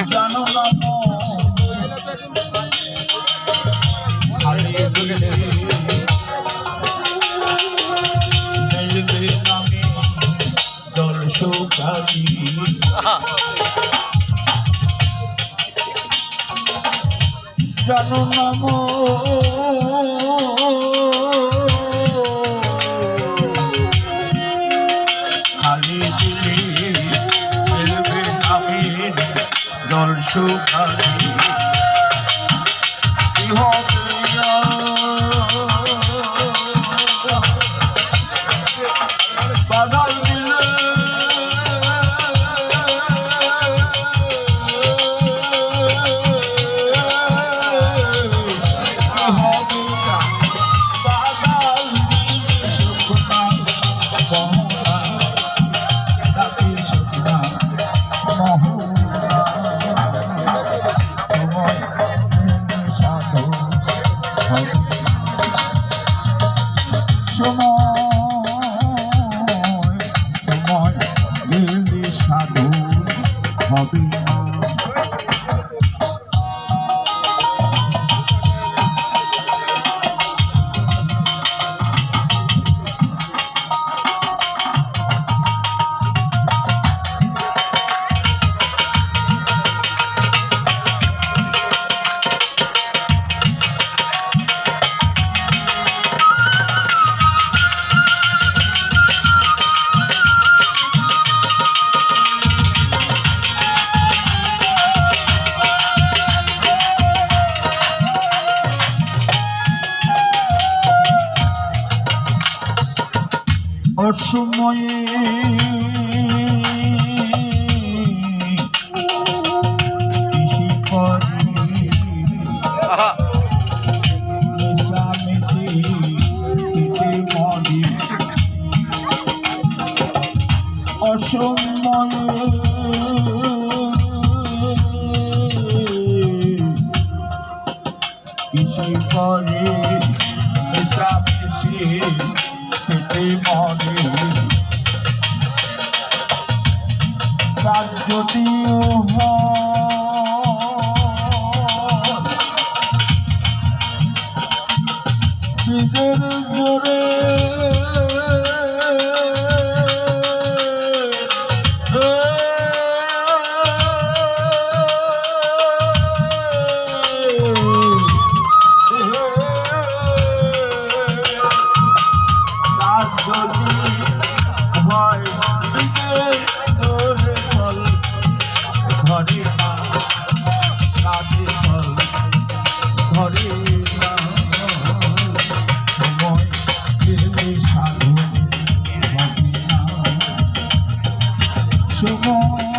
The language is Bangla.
জানো না মিলবে নামে জল শুকাবি জানো না খালি দিলে মিলবে নামে জল শুকাবি বাধাই দিলে সাধু হবে অসময়ে কৃষি করি মিশামিশি কেটে মরি অসময়ে কৃষি করি মিশামিশি কেটে মরে কাজ যদিও নিজের জোরে সময়